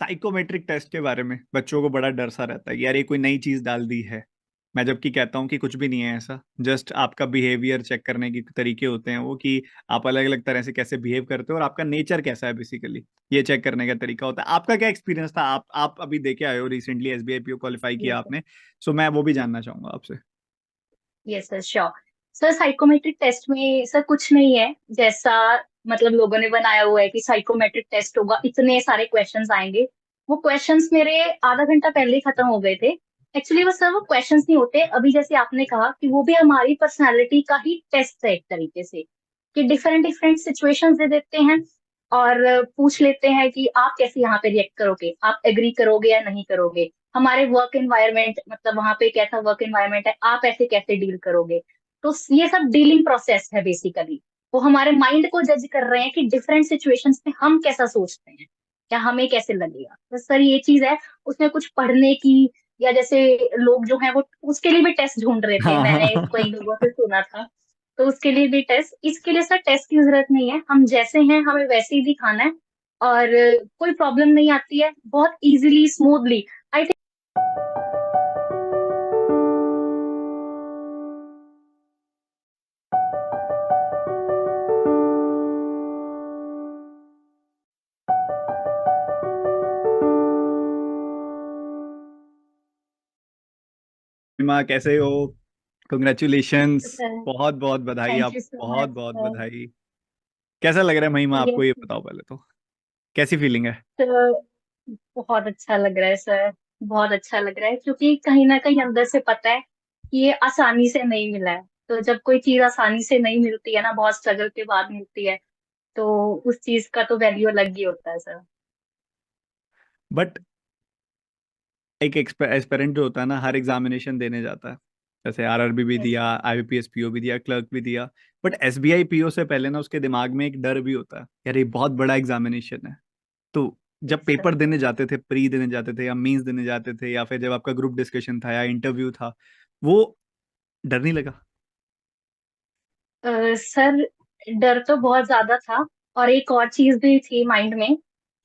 Psychometric test के बारे में बच्चों को बड़ा डर सा रहता है कि यार ये कोई नई चीज डाल दी है। मैं जबकि कहता हूँ कि कुछ भी नहीं है ऐसा। जस्ट आपका बिहेवियर चेक करने के तरीके होते हैं वो, कि आप अलग अलग तरह से कैसे बिहेव करते हो और आपका नेचर कैसा है बेसिकली। ये चेक करने का तरीका होता है। आपका क्या एक्सपीरियंस था? आप अभी देखे आए हो, रिसेंटली एसबीआई पीओ क्वालिफाई किया यस सर। आपने। सो मैं वो भी जानना चाहूंगा आपसे। Yes sir, sure. Sir psychometric test में सर कुछ नहीं है जैसा मतलब लोगों ने बनाया हुआ है कि साइकोमेट्रिक टेस्ट होगा, इतने सारे क्वेश्चंस आएंगे। वो क्वेश्चंस मेरे आधा घंटा पहले ही खत्म हो गए थे। एक्चुअली वो सर वो क्वेश्चंस नहीं होते, अभी जैसे आपने कहा कि वो भी हमारी पर्सनालिटी का ही टेस्ट है एक तरीके से, कि डिफरेंट डिफरेंट सिचुएशंस दे देते हैं और पूछ लेते हैं कि आप कैसे यहाँ पे रिएक्ट करोगे, आप एग्री करोगे या नहीं करोगे। हमारे वर्क एनवायरनमेंट मतलब वहां पे कैसा वर्क एनवायरनमेंट है, आप ऐसे कैसे डील करोगे। तो ये सब डीलिंग प्रोसेस है बेसिकली। वो हमारे माइंड को जज कर रहे हैं कि डिफरेंट सिचुएशंस में हम कैसा सोचते हैं, या हमें कैसे लगेगा। तो सर ये चीज है। उसमें कुछ पढ़ने की, या जैसे लोग जो हैं वो उसके लिए भी टेस्ट ढूंढ रहे थे, मैंने हाँ। कई लोगों से सुना था। तो उसके लिए भी टेस्ट, इसके लिए सर टेस्ट की जरूरत नहीं है, हम जैसे हैं हमें वैसे ही दिखाना है। और कोई प्रॉब्लम नहीं आती है, बहुत इजीली स्मूथली। आई माँ कैसे हो? Think congratulations. सर। बहुत बहुत बधाई थैंक आप। यू सो बहुत मच बहुत सर। बधाई। कैसा लग रहा है महिमा आपको, यस ये बताओ पहले तो। कैसी फीलिंग है? सर, बहुत अच्छा लग रहा है सर। बहुत अच्छा लग रहा है क्योंकि कहीं ना कहीं अंदर से पता है कि ये आसानी से नहीं मिला है। तो जब कोई चीज आसानी से नहीं मिलती है ना, बहुत स्ट्रगल के बाद मिलती है, तो उस चीज का तो वैल्यू अलग ही होता है सर। बट एक एस्पिरेंट जो होता है ना, हर एग्जामिनेशन देने जाता है। जैसे आरआरबी भी यस दिया, आईबीपीएस पीओ भी दिया, क्लर्क भी दिया। बट एसबीआई पीओ से पहले ना उसके दिमाग में एक डर भी होता है, यार ये बहुत बड़ा एग्जामिनेशन है। तो जब यस पेपर सर। देने जाते थे, प्री देने जाते थे या मींस देने जाते थे, या फिर जब आपका ग्रुप डिस्कशन था या इंटरव्यू था, वो डर नहीं लगा? सर डर तो बहुत ज्यादा था। और एक और चीज भी थी माइंड में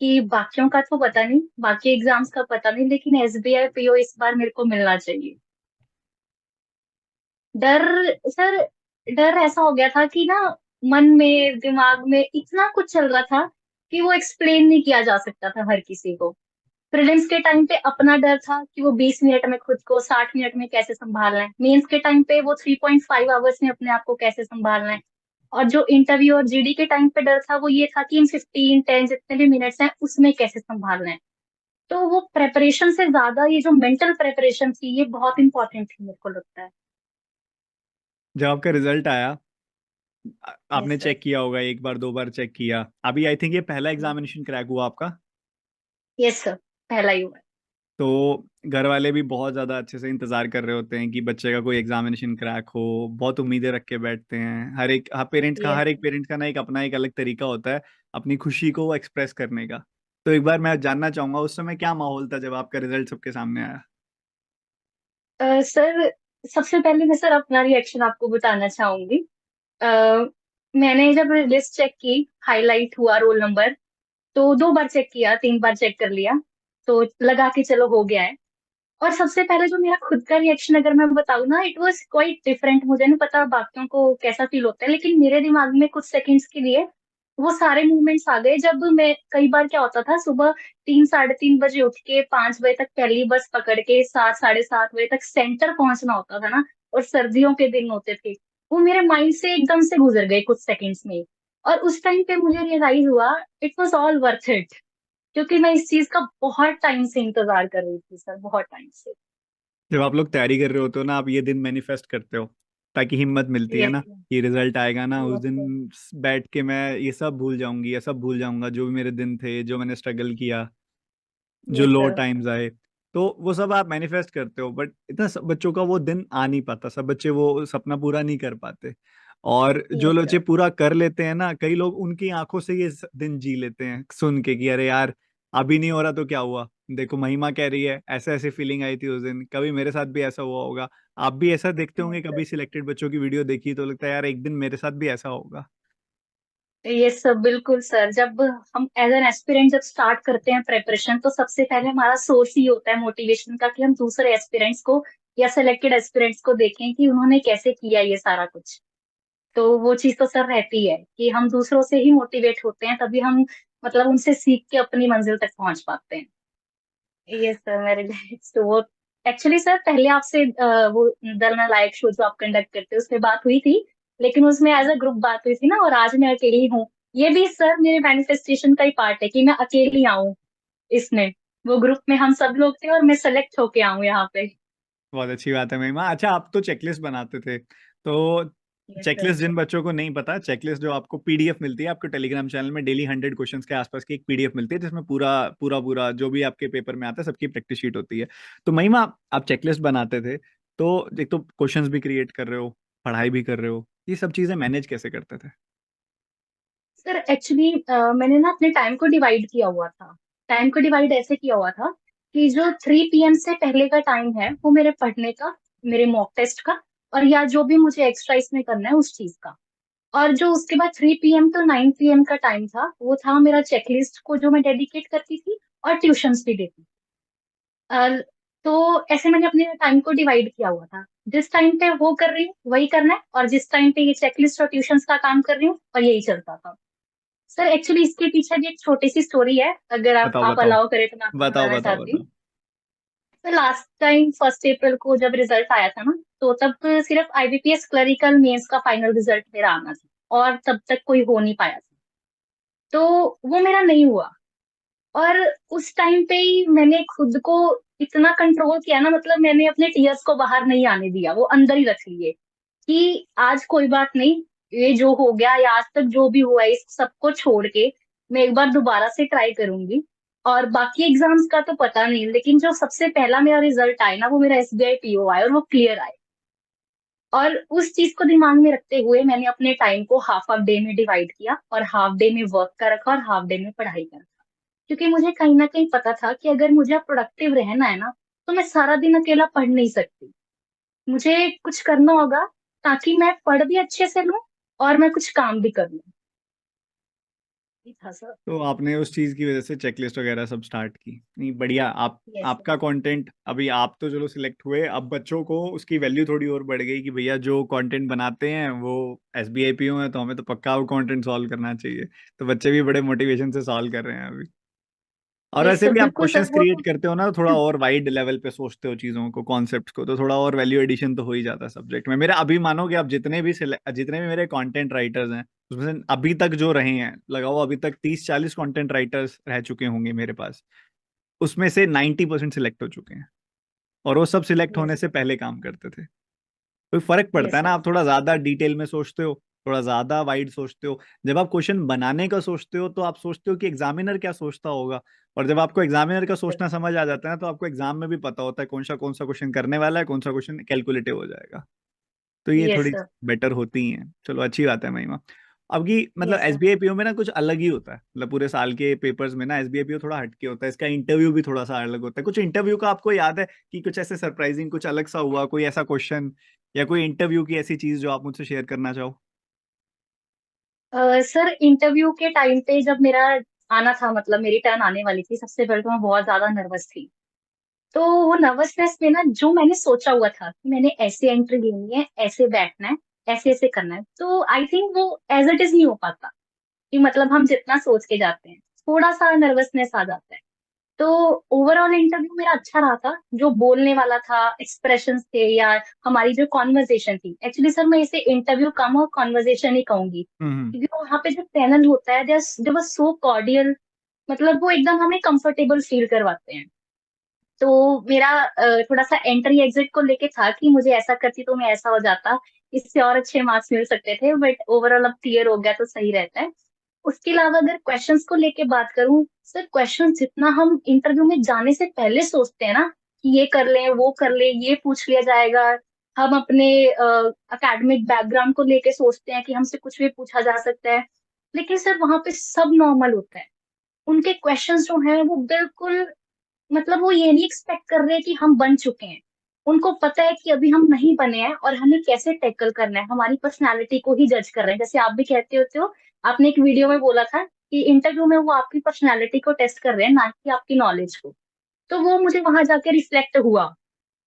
कि बाकियों का तो पता नहीं, बाकी एग्जाम्स का पता नहीं, लेकिन एसबीआई पीओ इस बार मेरे को मिलना चाहिए। डर सर, डर ऐसा हो गया था कि ना, मन में दिमाग में इतना कुछ चल रहा था कि वो एक्सप्लेन नहीं किया जा सकता था हर किसी को। प्रीलिम्स के टाइम पे अपना डर था कि वो 20 मिनट में खुद को 60 मिनट में कैसे संभालना है, मेंस के टाइम पे वो 3.5 आवर्स में अपने आप को कैसे संभालना है। और जो इंटरव्यू और जीडी के टाइम पे डर था वो ये था कि इन 15 10 जितने भी मिनट्स हैं उसमें कैसे संभालना है। तो वो प्रेपरेशन से ज्यादा ये जो मेंटल प्रेपरेशन थी ये बहुत इंपॉर्टेंट थी मेरे को लगता है। जब आपका रिजल्ट आया, आपने यस सर। चेक किया होगा, एक बार दो बार चेक किया। अभी आई थिंक ये पहला एग्जामिनेशन क्रैक हुआ आपका। यस सर, पहला ही हुआ है। तो घर वाले भी बहुत ज़्यादा अच्छे से इंतज़ार कर रहे होते हैं कि बच्चे का कोई एग्जामिनेशन क्रैक हो। बहुत उम्मीदें रख के बैठते हैं। हर यस एक पेरेंट्स का ना एक अपना एक अलग तरीका होता है अपनी खुशी को एक्सप्रेस करने का। तो एक बार मैं जानना चाहूंगा, उस समय क्या माहौल था जब आपका रिजल्ट सबके सामने आया? सर, सबसे पहले मैं सर अपना रिएक्शन आपको बताना चाहूंगी। अ, मैंने जब लिस्ट चेक की, हाईलाइट हुआ रोल नंबर, तो 2 बार चेक किया, 3 बार चेक कर लिया, तो लगा कि चलो हो गया है। और सबसे पहले जो मेरा खुद का रिएक्शन अगर मैं बताऊँ ना, इट वाज क्वाइट डिफरेंट। मुझे नहीं पता बाकियों को कैसा फील होता है, लेकिन मेरे दिमाग में कुछ सेकंड्स के लिए वो सारे मूवमेंट्स आ गए। जब मैं कई बार क्या होता था, सुबह 3 साढ़े 3 बजे उठ के 5 बजे तक पहली बस पकड़ के 7 साढ़े 7 बजे तक सेंटर पहुंचना होता था ना, और सर्दियों के दिन होते थे, वो मेरे माइंड से एकदम से गुजर गए कुछ सेकंड्स में। और उस टाइम पे मुझे रियलाइज हुआ it was all worth it, क्योंकि मैं इस चीज का बहुत टाइम से इंतजार कर रही थी सर, बहुत टाइम से। जब आप लोग तैयारी कर रहे होते हो ना, आप ये दिन मैनिफेस्ट करते हो ताकि हिम्मत मिलती है यस ना, कि रिजल्ट आएगा ना उस यस दिन। सर। बैठ के मैं ये सब भूल जाऊंगी, ये सब भूल जाऊंगा जो भी मेरे दिन थे, जो मैंने स्ट्रगल किया, जो यस लो सर। टाइम्स आए। तो वो सब आप मैनिफेस्ट करते हो, बट इतना सब बच्चों का वो दिन आ नहीं पाता। सब बच्चे वो सपना पूरा नहीं कर पाते। और जो यस बच्चे सर। पूरा कर लेते हैं ना, कई लोग उनकी आंखों से ये दिन जी लेते हैं सुन के कि अरे यार, अभी नहीं हो रहा तो क्या हुआ। देखो महिमा कह रही है ऐसे ऐसे फीलिंग आई थी उस दिन, कभी मेरे साथ भी ऐसा हुआ होगा। आप भी ऐसा देखते यस होंगे, सर। कभी सिलेक्टेड बच्चों की वीडियो देखी तो लगता है यार एक दिन मेरे साथ भी ऐसा होगा। ये सब बिल्कुल सर, जब हम एज एन एस्पिरेंट जब स्टार्ट करते हैं प्रेपरेशन, तो सबसे पहले हमारा सोर्स ही होता है मोटिवेशन का कि हम दूसरे एस्पिरेंट्स को या सिलेक्टेड एस्पिरेंट्स को देखें कि उन्होंने कैसे किया ये सारा कुछ। तो वो चीज तो सर रहती है कि हम दूसरों से ही मोटिवेट होते हैं, तभी हम मतलब उनसे सीख के अपनी मंजिल तक पहुंच पाते हैं। ये सर मेरे तो वो एक्चुअली सर पहले आपसे वो दलना लायक शो जो आप कंडक्ट करते हैं उसमें बात हुई थी, लेकिन उसमें एज अ ग्रुप बात हुई थी ना, और आज मैं अकेली हूँ। ये भी सर मेरे मैनिफेस्टेशन का ही पार्ट है कि मैं अकेली आऊं इसमें। वो ग्रुप में हम सब लोग थे और मैं सेलेक्ट होके आऊं यहाँ पे। बहुत अच्छी बात है महिमा। अच्छा, आप तो चेकलिस्ट बनाते थे, तो यस सर। चेकलिस्ट जिन बच्चों को नहीं पता, चेकलिस्ट जो आपको पीडीएफ मिलती है आपको टेलीग्राम चैनल में, डेली 100 क्वेश्चंस के आसपास की एक पीडीएफ मिलती है जिसमें पूरा पूरा पूरा जो भी आपके पेपर में आता है सबकी प्रैक्टिस शीट होती है। तो महिमा, आप चेकलिस्ट बनाते थे, तो एक तो क्वेश्चंस भी क्रिएट कर रहे हो, पढ़ाई भी कर रहे हो, ये सब चीजें मैनेज कैसे करते थे? सर एक्चुअली मैंने ना अपने टाइम को डिवाइड किया हुआ था। टाइम को डिवाइड ऐसे किया हुआ था कि जो 3 PM से पहले का टाइम है वो मेरे पढ़ने का, मेरे मॉक टेस्ट का, और या जो भी मुझे एक्स्ट्रा इसमें करना है उस चीज का। और जो उसके बाद 3 PM तो 9 PM का टाइम था, वो था मेरा चेकलिस्ट को जो मैं डेडिकेट करती थी, और ट्यूशंस भी देती थी। अ, तो ऐसे मैंने अपने टाइम को डिवाइड किया हुआ था। जिस टाइम पे वो कर रही हूँ वही करना है, और जिस टाइम पे ये चेकलिस्ट और ट्यूशंस का काम कर रही हूँ, और यही चलता था। सर एक्चुअली इसके पीछे भी एक छोटी सी स्टोरी है, अगर बताओ आप बताओ अलाउ करें तो मैं आपको बताओ बताना बताओ चाहती हूँ। बताओ। तो लास्ट टाइम 1 अप्रैल को जब रिजल्ट आया था ना, तो तब सिर्फ IBPS क्लरिकल मेंस का फाइनल रिजल्ट मेरा आना था, और तब तक कोई हो नहीं पाया था। तो वो मेरा नहीं हुआ। और उस टाइम पे ही मैंने खुद को इतना कंट्रोल किया ना, मतलब मैंने अपने टीयर्स को बाहर नहीं आने दिया, वो अंदर ही रख लिए कि आज कोई बात नहीं, ये जो हो गया या आज तक जो भी हुआ है इस सबको छोड़ के मैं एक बार दोबारा से ट्राई करूंगी। और बाकी एग्जाम्स का तो पता नहीं, लेकिन जो सबसे पहला मेरा रिजल्ट आया ना, वो मेरा SBI PO आया और वो क्लियर आया। और उस चीज को दिमाग में रखते हुए मैंने अपने टाइम को हाफ हाफ डे में डिवाइड किया, और हाफ डे में वर्क का रखा और हाफ डे में पढ़ाई का रखा। क्योंकि मुझे कहीं ना कहीं पता था कि अगर मुझे प्रोडक्टिव रहना है ना, तो मैं सारा दिन अकेला पढ़ नहीं सकती। मुझे कुछ करना होगा ताकि मैं पढ़ भी अच्छे से लूं और मैं कुछ काम भी कर लूं। ये था सर। तो आपने उस चीज की वजह से चेकलिस्ट वगैरह सब स्टार्ट की, नहीं बढ़िया। आप यस सर। आपका कंटेंट, अभी आप तो चलो सिलेक्ट हुए, अब बच्चों को उसकी वैल्यू थोड़ी और बढ़ गई कि भैया जो कंटेंट बनाते हैं वो एसबीआई पीओ है, तो हमें तो पक्का वो कंटेंट सॉल्व करना चाहिए। तो बच्चे भी बड़े मोटिवेशन से सॉल्व कर रहे हैं अभी। और यस वैसे सर भी आप बिल्कुल सर, क्वेश्चंस वो क्रिएट तो करते हो ना, तो थोड़ा और वाइड लेवल पे सोचते हो चीजों को, कॉन्सेप्ट्स को, तो थोड़ा और वैल्यू एडिशन तो हो ही जाता है सब्जेक्ट में। मेरा अभी मानो कि आप जितने भी मेरे कंटेंट राइटर्स हैं उसमें से अभी तक जो रहे हैं, लगाओ अभी तक 30-40 कंटेंट राइटर्स रह चुके होंगे मेरे पास, उसमें से 90% सिलेक्ट हो चुके हैं। और वो सब सिलेक्ट होने यस से पहले काम करते थे। कोई फर्क पड़ता यस है ना, सर। आप थोड़ा ज्यादा डिटेल में सोचते हो, थोड़ा ज्यादा वाइड सोचते हो। जब आप क्वेश्चन बनाने का सोचते हो तो आप सोचते हो कि एग्जामिनर क्या सोचता होगा। और जब आपको एग्जामिनर का सोचना समझ आ जाता है ना, तो आपको एग्जाम में भी पता होता है कौन सा क्वेश्चन करने वाला है, कौन सा क्वेश्चन कैलकुलेटिव हो जाएगा। तो ये यस थोड़ी सर। बेटर होती हैं। चलो अच्छी बात है महिमा। अब की मतलब यस सर। एसबीआई पीओ में ना कुछ अलग ही होता है, मतलब पूरे साल के पेपर्स में ना एसबीआई पीओ थोड़ा हटके होता है, इसका इंटरव्यू भी थोड़ा सा अलग होता है। कुछ इंटरव्यू का आपको याद है कि कुछ ऐसे सरप्राइजिंग कुछ अलग सा हुआ, कोई ऐसा क्वेश्चन या कोई इंटरव्यू की ऐसी चीज जो आप मुझसे शेयर करना चाहो? सर इंटरव्यू के टाइम पे जब मेरा आना था, मतलब मेरी टर्न आने वाली थी, सबसे पहले तो मैं बहुत ज्यादा नर्वस थी। तो वो नर्वसनेस में ना, जो मैंने सोचा हुआ था कि मैंने ऐसे एंट्री लेनी है, ऐसे बैठना है, ऐसे ऐसे करना है, तो आई थिंक वो एज इट इज नहीं हो पाता। कि मतलब हम जितना सोच के जाते हैं, थोड़ा सा नर्वसनेस आ जाता है। तो ओवरऑल इंटरव्यू मेरा अच्छा रहा था, जो बोलने वाला था, एक्सप्रेशंस थे, या हमारी जो कॉन्वर्जेशन थी। एक्चुअली सर मैं इसे इंटरव्यू कम और कॉन्वर्जेशन ही कहूंगी, हम्म। क्योंकि वहाँ पे जो पैनल होता है, जो वो सो कॉर्डियल, मतलब वो एकदम हमें कंफर्टेबल फील करवाते हैं। तो मेरा थोड़ा सा एंट्री एग्जिट को लेके था कि मुझे ऐसा करती तो मैं ऐसा हो जाता, इससे और अच्छे मार्क्स मिल सकते थे, बट ओवरऑल अब क्लियर हो गया तो सही रहता है। उसके अलावा अगर क्वेश्चंस को लेके बात करूं, सर क्वेश्चन जितना हम इंटरव्यू में जाने से पहले सोचते हैं ना, कि ये कर लें वो कर लें, ये पूछ लिया जाएगा, हम अपने एकेडमिक बैकग्राउंड को लेके सोचते हैं कि हमसे कुछ भी पूछा जा सकता है। लेकिन सर वहां पे सब नॉर्मल होता है। उनके क्वेश्चंस जो हैं वो बिल्कुल, मतलब वो ये नहीं एक्सपेक्ट कर रहे कि हम बन चुके हैं। उनको पता है कि अभी हम नहीं बने हैं और हमें कैसे टैकल करना है, हमारी पर्सनालिटी को ही जज कर रहे हैं। जैसे आप भी कहते होते हो आपने एक वीडियो में बोला था कि इंटरव्यू में वो आपकी पर्सनैलिटी को टेस्ट कर रहे हैं, ना कि आपकी नॉलेज को। तो वो मुझे वहां जाके रिफ्लेक्ट हुआ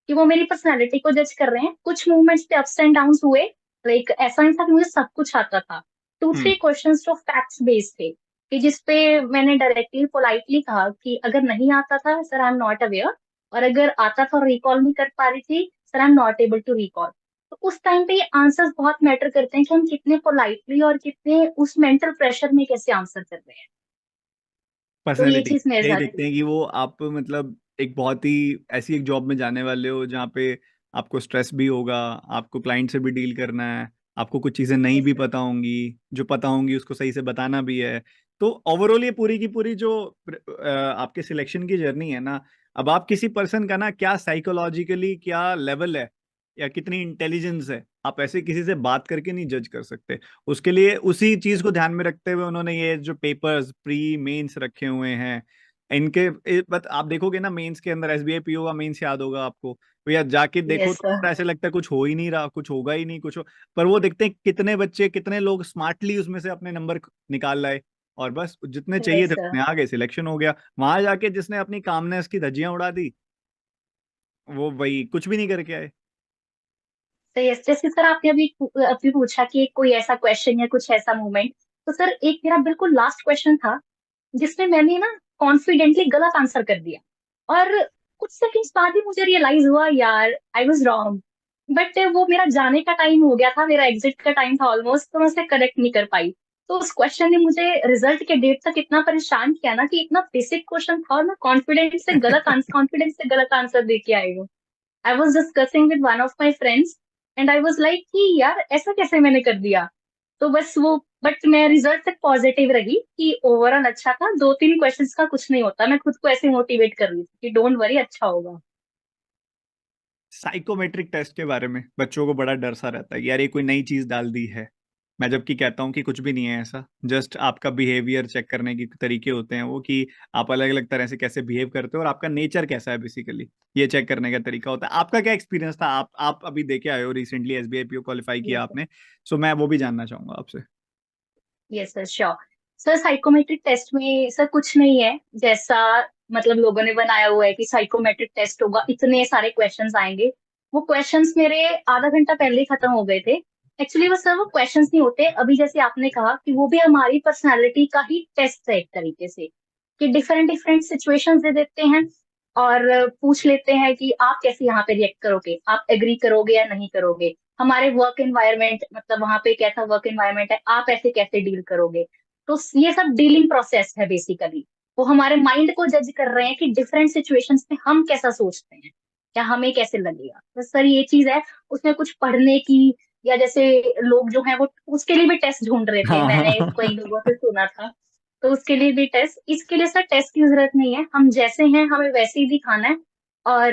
कि वो मेरी पर्सनैलिटी को जज कर रहे हैं। कुछ मूवमेंट्स पे अप्स एंड डाउन हुए। लाइक ऐसा नहीं था कि मुझे सब कुछ आता था। Two hmm. थ्री क्वेश्चंस जो फैक्ट्स बेस्ड थे, कि जिसपे मैंने डायरेक्टली पोलाइटली कहा कि अगर नहीं आता था sir I am not aware, और अगर आता था और रिकॉल नहीं कर पा रही थी sir I am not able to recall. तो उस टाइम पे ये आंसर्स बहुत मैटर करते हैं कि हम कितने पोलाइटली और कितने उस मेंटल प्रेशर में कैसे आंसर कर रहे हैं। तो ये पर्सनैलिटी चीज मेरे यही साथ देखते हुई। हैं कि वो आप मतलब एक बहुत ही ऐसी एक जॉब में जाने वाले हो जहाँ पे आपको स्ट्रेस भी होगा, आपको क्लाइंट से भी डील करना है, आपको कुछ चीज़ें नहीं यस भी सर। पता होंगी, जो पता होंगी उसको सही से बताना भी है। तो ओवरऑल ये पूरी की पूरी जो आपके सिलेक्शन की जर्नी है ना, अब आप किसी पर्सन का ना क्या साइकोलॉजिकली क्या लेवल है या कितनी इंटेलिजेंस है, आप ऐसे किसी से बात करके नहीं जज कर सकते। उसके लिए उसी चीज को ध्यान में रखते हुए उन्होंने ये जो पेपर्स प्री मेंस रखे हुए हैं इनके बट आप देखोगे ना मेंस के अंदर एसबीआई पीओ का मेंस याद होगा आपको, तो यार जाके देखो यस तो सर। ऐसे लगता है कुछ हो ही नहीं रहा, कुछ होगा ही नहीं कुछ पर वो देखते हैं कितने बच्चे कितने लोग स्मार्टली उसमें से अपने नंबर निकाल लाए और बस जितने चाहिए यस थे सर। उतने आ गए, सिलेक्शन हो गया। वहां जाके जिसने अपनी कामनेस की धज्जियां उड़ा दी वो वही कुछ भी नहीं करके आए। तो यस, जैसे सर आपने अभी पूछा कि कोई ऐसा क्वेश्चन या कुछ ऐसा मोमेंट, तो सर एक मेरा बिल्कुल लास्ट क्वेश्चन था जिसमें मैंने ना कॉन्फिडेंटली गलत आंसर कर दिया, और कुछ सेकंड्स बाद ही मुझे रियलाइज हुआ यार आई वाज रॉन्ग। बट वो मेरा जाने का टाइम हो गया था, मेरा एग्जिट का टाइम था ऑलमोस्ट, तो मैं उसे करेक्ट नहीं कर पाई। तो उस क्वेश्चन ने मुझे रिजल्ट के डेट तक इतना परेशान किया ना, कि इतना बेसिक क्वेश्चन था और मैं कॉन्फिडेंस से गलत आंसर दे के आई हूँ। I was discussing with one of my friends and I was like कि यार ऐसा कैसे मैंने कर दिया। तो बस वो, बट मैं रिजल्ट तक पॉजिटिव रही कि ओवरऑल अच्छा था, दो तीन क्वेश्चंस का कुछ नहीं होता। मैं खुद को ऐसे मोटिवेट कर रही थी कि डोंट वरी, अच्छा होगा। साइकोमेट्रिक टेस्ट के बारे में बच्चों को बड़ा डर सा रहता है कि यार ये कोई नई चीज डाल दी है। मैं जबकि कहता हूँ कि कुछ भी नहीं है ऐसा, जस्ट आपका बिहेवियर चेक करने के तरीके होते हैं वो कि आप अलग अलग तरह से कैसे बिहेव करते हो और आपका नेचर कैसा है बेसिकली, ये चेक करने का तरीका होता है। आपका क्या एक्सपीरियंस था, आप अभी देखे आए हो रिसेंटली एसबीआई पीओ क्वालिफाई किया यस आपने, सो मैं वो भी जानना चाहूंगा आपसे। Yes sir, sure. Sir psychometric test में सर कुछ नहीं है जैसा मतलब लोगों ने बनाया हुआ है कि साइकोमेट्रिक टेस्ट होगा, इतने सारे क्वेश्चंस आएंगे। वो क्वेश्चंस मेरे आधा घंटा पहले ही खत्म हो गए थे। एक्चुअली वो सर वो क्वेश्चंस नहीं होते, अभी जैसे आपने कहा कि वो भी हमारी पर्सनालिटी का ही टेस्ट है एक तरीके से, कि डिफरेंट डिफरेंट सिचुएशंस दे देते हैं और पूछ लेते हैं कि आप कैसे यहाँ पे रिएक्ट करोगे, आप एग्री करोगे या नहीं करोगे। हमारे वर्क एनवायरनमेंट, मतलब वहां पे कैसा वर्क एनवायरनमेंट है, आप ऐसे कैसे डील करोगे। तो ये सब डीलिंग प्रोसेस है बेसिकली। वो हमारे माइंड को जज कर रहे हैं कि डिफरेंट सिचुएशंस में हम कैसा सोचते हैं, क्या हमें कैसे लगेगा। तो सर ये चीज है, उसमें कुछ पढ़ने की, या जैसे लोग जो है वो उसके लिए भी टेस्ट ढूंढ रहे थे, मैंने कई हाँ। लोगों से सुना था। तो उसके लिए भी टेस्ट, इसके लिए सर टेस्ट की जरूरत नहीं है, हम जैसे हैं हमें वैसे ही दिखाना है। और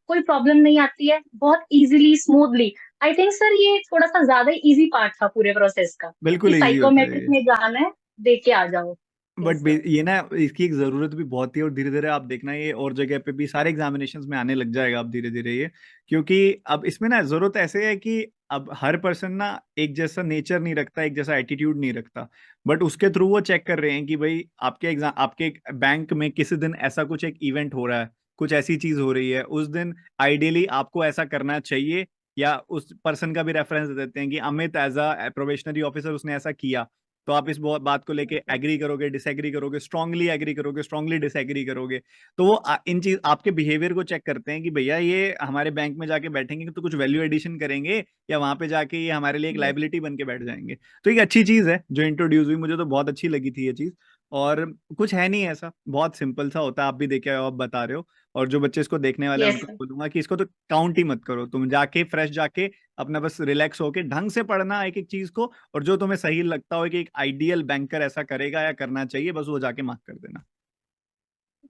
कोई प्रॉब्लम नहीं आती है, बहुत easily smoothly. I think sir ये थोड़ा सा ज्यादा इजी पार्ट था पूरे प्रोसेस का, कि बिल्कुल इजी होता है साइकोमेट्रिक ये। में जाना है, दे के आ जाओ। But yes sir. ये ना इसकी एक जरूरत भी बहुत थी और धीरे धीरे आप देखना ये और जगह पे भी सारे एग्जामिनेशंस में आने लग जाएगा अब धीरे धीरे ये, क्योंकि अब इसमें ना जरूरत ऐसे है कि अब हर पर्सन ना एक जैसा नेचर नहीं रखता, एक जैसा एटीट्यूड नहीं रखता। बट उसके थ्रू वो चेक कर रहे हैं कि भाई आपके एग्जाम आपके बैंक में किसी दिन ऐसा कुछ एक इवेंट हो रहा है, कुछ ऐसी चीज हो रही है उस दिन, आइडियली आपको ऐसा करना चाहिए। या उस पर्सन का भी रेफरेंस दे देते हैं कि Amit as a probationary officer उसने ऐसा किया, तो आप इस बात को लेके एग्री करोगे डिसएग्री करोगे, स्ट्रांगली एग्री करोगे स्ट्रांगली डिसएग्री करोगे। तो वो इन चीज आपके बिहेवियर को चेक करते हैं कि भैया ये हमारे बैंक में जाके बैठेंगे तो कुछ वैल्यू एडिशन करेंगे या वहां पे जाके ये हमारे लिए एक यस लाइबिलिटी बन के बैठ जाएंगे। तो एक अच्छी चीज है जो इंट्रोड्यूस हुई, मुझे तो बहुत अच्छी लगी थी ये चीज। और कुछ है नहीं ऐसा, बहुत सिंपल सा होता है, आप भी देखे हो आप बता रहे हो। और जो बच्चे इसको देखने वाले हैं यस उनको सर। बोलूंगा कि इसको तो काउंट ही मत करो, तुम जाके फ्रेश जाके अपना बस रिलैक्स होके ढंग से पढ़ना एक एक चीज को, और जो तुम्हें सही लगता हो कि एक आइडियल बैंकर ऐसा करेगा या करना चाहिए बस वो जाके मार्क कर देना।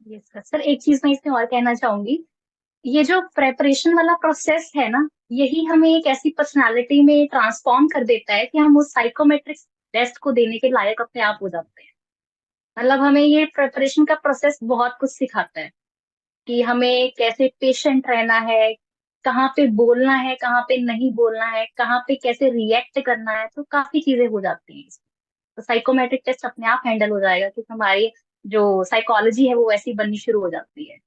Yes sir. सर एक चीज मैं इसमें और कहना चाहूंगी, ये जो प्रेपरेशन वाला प्रोसेस है ना, यही हमें एक ऐसी पर्सनालिटी में ट्रांसफॉर्म कर देता है कि हम उस साइकोमेट्रिक टेस्ट को देने के लायक अपने आप हो जाते हैं। मतलब हमें ये प्रिपरेशन का प्रोसेस बहुत कुछ सिखाता है, कि हमें कैसे पेशेंट रहना है, कहाँ पे बोलना है, कहाँ पे नहीं बोलना है, कहाँ पे कैसे रिएक्ट करना है। तो काफी चीजें हो जाती हैं इसमें। साइकोमेट्रिक टेस्ट अपने आप हैंडल हो जाएगा, क्योंकि हमारी जो साइकोलॉजी है वो वैसी बननी शुरू हो जाती है।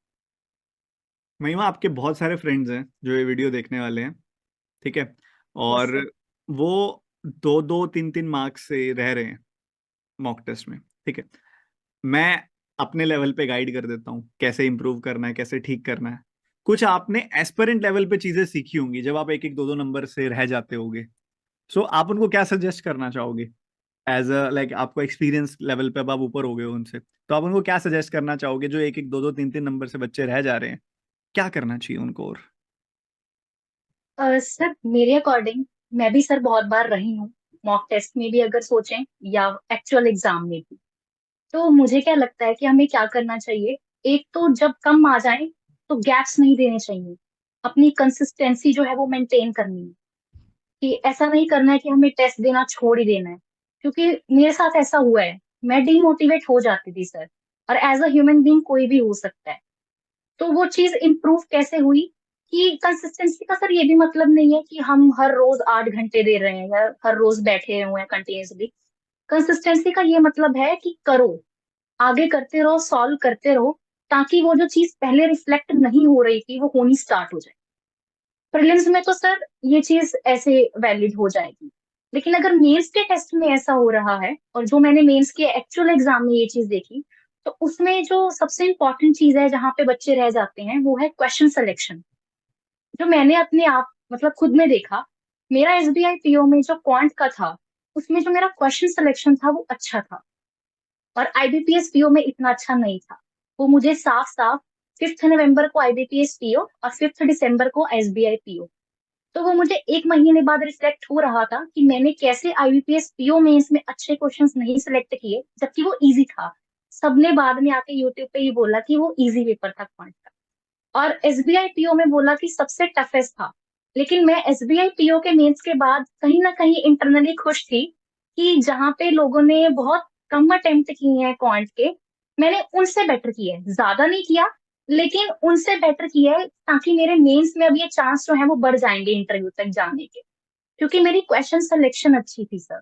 महिमा, आपके बहुत सारे फ्रेंड्स हैं जो ये वीडियो देखने वाले हैं, ठीक है, यस और सर। वो 2-2 3-3 मार्क्स से रह रहे हैं मॉक टेस्ट में, ठीक है। मैं अपने लेवल पे गाइड कर देता हूँ कैसे इंप्रूव करना है, कैसे ठीक करना है। कुछ आपने एस्पिरेंट लेवल पे चीजें सीखी होंगी जब आप 1-1 2-2 नंबर से रह जाते होगे। सो आप उनको क्या सजेस्ट करना चाहोगे? एज अ लाइक आपको एक्सपीरियंस लेवल पे अब आप ऊपर हो गए हो उनसे, तो आप उनको क्या सजेस्ट करना चाहोगे जो 1-1 2-2 3-3 नंबर से बच्चे रह जा रहे हैं? क्या करना चाहिए उनको? और सर मेरे अकॉर्डिंग, मैं भी सर बहुत बार रही हूँ मॉक टेस्ट में भी, अगर सोचें या एक्चुअल एग्जाम में भी। तो मुझे क्या लगता है कि हमें क्या करना चाहिए। एक तो जब कम आ जाए तो गैप्स नहीं देने चाहिए, अपनी कंसिस्टेंसी जो है वो मेंटेन करनी है। कि ऐसा नहीं करना है कि हमें टेस्ट देना छोड़ ही देना है, क्योंकि मेरे साथ ऐसा हुआ है। मैं डीमोटिवेट हो जाती थी सर, और एज अ ह्यूमन बीइंग कोई भी हो सकता है। तो वो चीज इम्प्रूव कैसे हुई कि कंसिस्टेंसी का सर ये भी मतलब नहीं है कि हम हर रोज 8 घंटे दे रहे हैं या हर रोज बैठे हुए हैं कंटिन्यूसली। कंसिस्टेंसी का ये मतलब है कि करो, आगे करते रहो, सॉल्व करते रहो, ताकि वो जो चीज पहले रिफ्लेक्ट नहीं हो रही थी वो होनी स्टार्ट हो जाए। प्रीलिम्स में तो सर ये चीज ऐसे वैलिड हो जाएगी। लेकिन अगर मेंस के टेस्ट में ऐसा हो रहा है, और जो मैंने मेंस के एक्चुअल एग्जाम में ये चीज देखी, तो उसमें जो सबसे इम्पोर्टेंट चीज है जहाँ पे बच्चे रह जाते हैं वो है क्वेश्चन सिलेक्शन। जो मैंने अपने आप मतलब खुद में देखा, मेरा एसबीआई पीओ में जो क्वांट का था, उसमें जो मेरा क्वेश्चन सिलेक्शन था वो अच्छा था, और आईबीपीएस पीओ में इतना अच्छा नहीं था। वो मुझे साफ साफ 5 नवंबर को आईबीपीएस पीओ और 5 दिसंबर को एसबीआई पीओ, तो वो मुझे एक महीने बाद रिफ्लेक्ट हो रहा था कि मैंने कैसे आईबीपीएस पीओ में इसमें अच्छे क्वेश्चंस नहीं सिलेक्ट किए, जबकि वो इजी था। सबने बाद में आके यूट्यूब पे ये बोला कि वो इजी पेपर था क्वांट का, और एसबीआई पीओ में बोला कि सबसे टफेस्ट था। लेकिन मैं एसबीआई पीओ के मेंस के बाद कहीं ना कहीं इंटरनली खुश थी कि जहाँ पे लोगों ने बहुत कम अटेम्प्ट किए हैं क्वांट के, मैंने उनसे बेटर किया है। ज्यादा नहीं किया, लेकिन उनसे बेटर किया है, ताकि मेरे मेंस में अब ये चांस जो है वो बढ़ जाएंगे इंटरव्यू तक जाने के। क्योंकि मेरी क्वेश्चन सिलेक्शन अच्छी थी सर।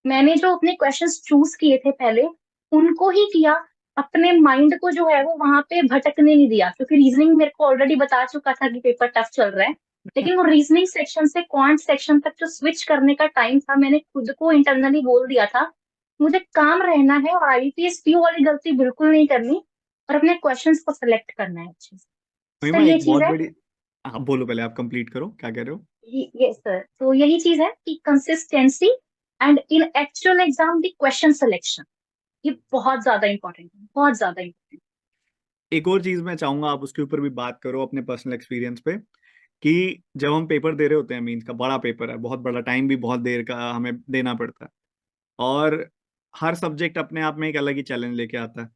मैंने जो अपने क्वेश्चंस चूज किए थे पहले, उनको ही किया। अपने माइंड को जो है वो वहां पे भटकने नहीं दिया, क्योंकि रीजनिंग मेरे को ऑलरेडी बता चुका था कि पेपर टफ चल रहा है। लेकिन वो रीजनिंग सेक्शन से क्वांट सेक्शन तक जो स्विच करने का टाइम था, मैंने खुद को इंटरनली बोल दिया था मुझे काम रहना है, और आईपीएस पीओ वाली गलती बिल्कुल नहीं करनी, और अपने क्वेश्चंस को सिलेक्ट करना है अच्छे से। सर महिमा, ये एक चीज बहुत है। बड़ी, हाँ बोलो, पहले आप कंप्लीट करो, क्या कह रहे हो? ये सर, तो यही चीज है कि consistency, and in actual exam the question selection, ये बहुत ज्यादा इंपॉर्टेंट है, बहुत ज्यादा इंपॉर्टेंट। एक और चीज मैं चाहूंगा आप उसके ऊपर भी बात करो अपने पर्सनल एक्सपीरियंस पे, कि जब हम पेपर दे रहे होते हैं, मीन्स का बड़ा पेपर है, बहुत बड़ा, टाइम भी बहुत देर का हमें देना पड़ता है, और हर सब्जेक्ट अपने आप में एक अलग ही चैलेंज लेके आता है।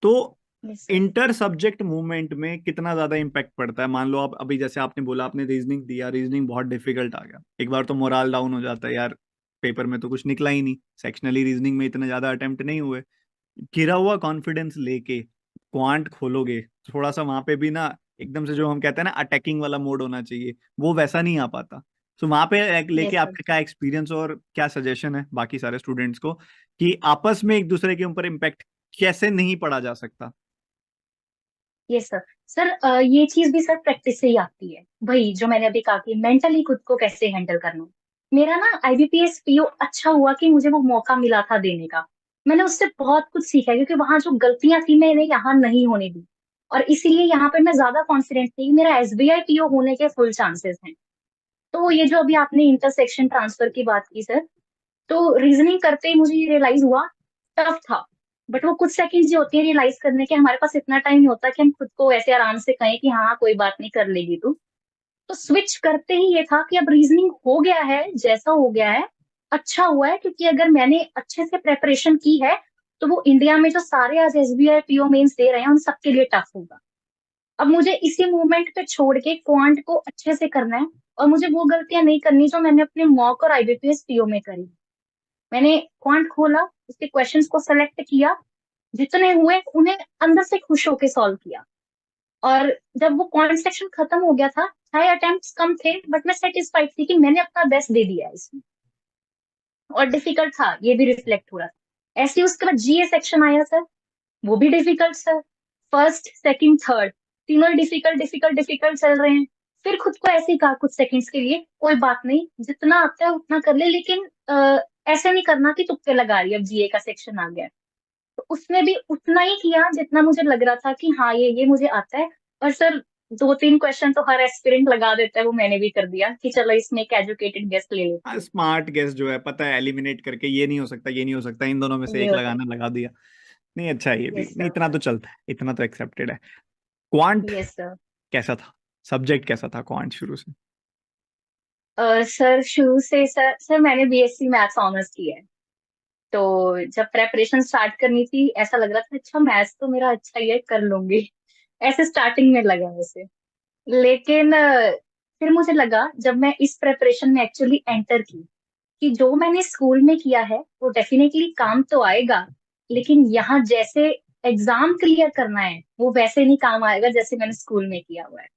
तो yes sir. Inter subject movement में कितना ज्यादा इम्पैक्ट पड़ता है? मान लो आप अभी, जैसे आपने बोला, आपने रीजनिंग दिया, रीजनिंग बहुत डिफिकल्ट आ गया, एक बार तो मोराल डाउन हो जाता है यार, पेपर में तो कुछ निकला ही नहीं, सेक्शनली रीजनिंग में इतने ज्यादा अटेम्प्ट नहीं हुए। गिरा हुआ कॉन्फिडेंस लेके क्वांट खोलोगे, थोड़ा सा वहां पे भी ना, एकदम से जो हम कहते हैं ना अटैकिंग वाला मोड होना चाहिए, वो वैसा नहीं आ पाता। तो वहां पे लेके यस सर। आपका क्या एक्सपीरियंस और क्या सजेशन है बाकी सारे स्टूडेंट्स को, कि आपस में एक दूसरे के ऊपर इम्पैक्ट कैसे नहीं पड़ा जा सकता? Yes sir. सर ये चीज भी सर प्रैक्टिस से ही आती है, वही जो मैंने अभी कहा कि मेंटली खुद को कैसे हैंडल करना। मेरा ना आईबीपीएस पीओ अच्छा हुआ कि मुझे वो मौका मिला था देने का। मैंने उससे बहुत कुछ सीखा, क्योंकि वहां जो गलतियां थी मैंने यहाँ नहीं होने दी, और इसीलिए यहाँ पे मैं ज्यादा कॉन्फिडेंट थी कि मेरा एसबीआई पीओ होने के फुल चांसेस हैं। तो ये जो अभी आपने इंटरसेक्शन ट्रांसफर की बात की सर, तो रीजनिंग करते ही मुझे ये रियलाइज हुआ, टफ था। बट वो कुछ सेकंड्स जो होती है रियलाइज करने के, हमारे पास इतना टाइम नहीं होता कि हम खुद को ऐसे आराम से कहें कि हाँ कोई बात नहीं, कर लेगी तू। तो स्विच करते ही ये था कि अब रीजनिंग हो गया है जैसा हो गया है, अच्छा हुआ है, क्योंकि अगर मैंने अच्छे से प्रेपरेशन की है तो वो इंडिया में जो सारे आज एसबीआई पीओ मेंस दे रहे हैं उन सबके लिए टफ होगा। अब मुझे इसी मूवमेंट पे छोड़ के क्वांट को अच्छे से करना है, और मुझे वो गलतियां नहीं करनी जो मैंने अपने मॉक और आईबीपीएस पीओ में करी। मैंने क्वांट खोला, उसके क्वेश्चंस को सेलेक्ट किया, जितने हुए उन्हें अंदर से खुश होके सॉल्व किया। और जब वो क्वांट सेक्शन खत्म हो गया था, चाहे अटेम्प्ट्स कम थे, बट मैं सेटिस्फाइड थी कि मैंने अपना बेस्ट दे दिया है इसमें। और डिफिकल्ट था, ये भी रिफ्लेक्ट हो रहा था। ऐसे ही उसके बाद जीए सेक्शन आया सर, वो भी difficult sir. First second third तीनों डिफिकल्ट डिफिकल्ट डिफिकल्ट चल रहे हैं। फिर खुद को ऐसे ही कहा कुछ सेकंड्स के लिए, कोई बात नहीं, जितना आता है उतना कर ले, लेकिन ऐसे नहीं करना कि तुक्के लगा रही है, अब जीए का सेक्शन आ गया है। तो उसमें भी उतना ही किया जितना मुझे लग रहा था कि हाँ ये मुझे आता है। और सर 2-3 क्वेश्चन तो हर एस्पिरेंट लगा देता है, वो मैंने भी कर दिया कि चलो इसमें एक एजुकेटेड गेस ले लेती हूँ। स्मार्ट गेस जो है, पता है एलिमिनेट करके ये नहीं हो सकता, ये नहीं हो सकता, इन दोनों में से ये एक होता है। लगाना लगा दिया। नहीं अच्छा है, ये भी यस नहीं, सर। इतना तो चलता है, इतना तो एक्सेप्टेड है। Quant yes sir. कैसा था? सब्जेक्ट कैसा था क्वांट शुरू से? सर शुरू से सर मैंने बीएससी मैथ्स ऑनर्स किया है। तो जब प्रेपरेशन स्टार्ट करनी थी, ऐसा लग रहा था अच्छा मैथ्स तो मेरा अच्छा ही है, कर लूंगी। ऐसे स्टार्टिंग में लगा वैसे। लेकिन फिर मुझे लगा जब मैं इस प्रेपरेशन में एक्चुअली एंटर की, कि जो मैंने स्कूल में किया है वो डेफिनेटली काम तो आएगा, लेकिन यहाँ जैसे एग्जाम क्लियर करना है वो वैसे नहीं काम आएगा जैसे मैंने स्कूल में किया हुआ है।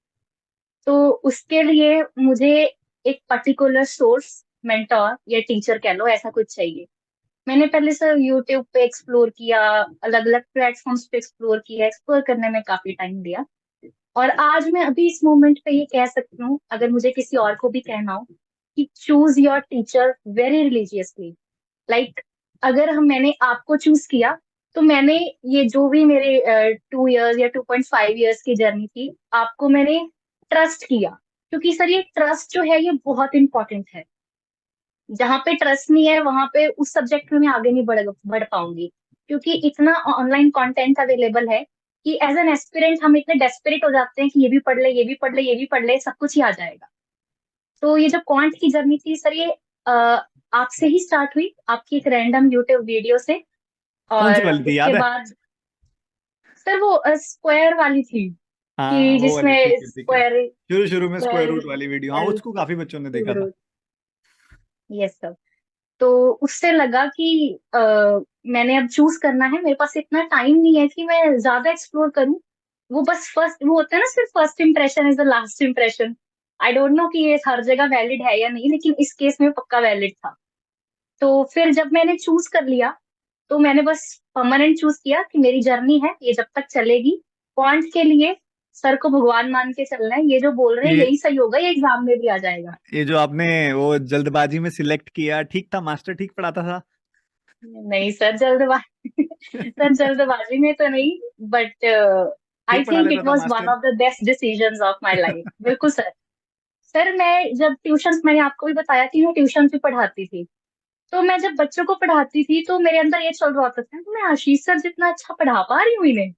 तो उसके लिए मुझे एक पर्टिकुलर सोर्स, मेंटोर या टीचर कह लो, ऐसा कुछ चाहिए। मैंने पहले सर यूट्यूब पे एक्सप्लोर किया, अलग अलग प्लेटफॉर्म्स पे एक्सप्लोर किया, एक्सप्लोर करने में काफी टाइम दिया। और आज मैं अभी इस मोमेंट पे ये कह सकती हूँ, अगर मुझे किसी और को भी कहना हो, कि choose your teacher very religiously. Like अगर मैंने आपको चूज किया, तो मैंने ये जो भी मेरे 2 इयर्स या 2.5 इयर्स की जर्नी थी, आपको मैंने ट्रस्ट किया। क्योंकि सर ये ट्रस्ट जो है ये बहुत इंपॉर्टेंट है। जहाँ पे ट्रस्ट नहीं है वहां पे उस सब्जेक्ट में मैं आगे नहीं बढ़ पाऊंगी। क्योंकि इतना ऑनलाइन कंटेंट अवेलेबल है कि एज एन एस्पिरेंट हम इतने डेस्परेट हो जाते हैं कि ये भी पढ़ ले, ये भी पढ़ ले, ये भी पढ़ ले, सब कुछ ही आ जाएगा। तो ये जो क्वांट की जर्नी थी सर, ये आपसे ही स्टार्ट हुई, आपकी एक रैंडम यूट्यूब वीडियो से। कौन सी और वाली थी, उसके याद है? बाद सर वो स्क्वायर वाली थी, हाँ कि वो वाली, ठीक जिसमें है ठीक है। स्क्वायर शुरू शुरू में स्क्वायर स्क्वायर रूट वाली वीडियो, हाँ एल उसको काफी बच्चों ने देखा क्यूब था। रूट। Yes sir. तो उससे लगा कि मैंने अब चूज करना है, मेरे पास इतना टाइम नहीं है कि मैं ज्यादा एक्सप्लोर करूं। वो बस फर्स्ट, वो होता है ना, सिर्फ first impression is the last impression. I don't know कि ये हर जगह वैलिड है या नहीं, लेकिन इस केस में पक्का वैलिड था। तो फिर जब मैंने चूज कर लिया, तो मैंने बस परमानेंट चूज किया कि मेरी जर्नी है ये जब तक चलेगी। पॉइंट के लिए सर को भगवान मान के चलना है, ये जो बोल रहे हैं ये यही सही होगा, ये एग्जाम में भी आ जाएगा। ये जो आपने वो जल्दबाजी में सिलेक्ट किया, ठीक था? मास्टर ठीक पढ़ाता था? नहीं सर, जल्दबाजी सर जल्दबाजी में तो नहीं, बट आई ठीक पढ़ा थिंक लेता इट था was one master? Of the best decisions of my life. बिल्कुल सर। सर मैं जब ट्यूशन, मैंने आपको भी बताया कि मैं ट्यूशन भी पढ़ाती थी। तो मैं जब बच्चों को पढ़ाती थी तो मेरे अंदर ये चल रहा होता था कि मैं आशीष सर जितना अच्छा पढ़ा पा रही हूँ इन्हें,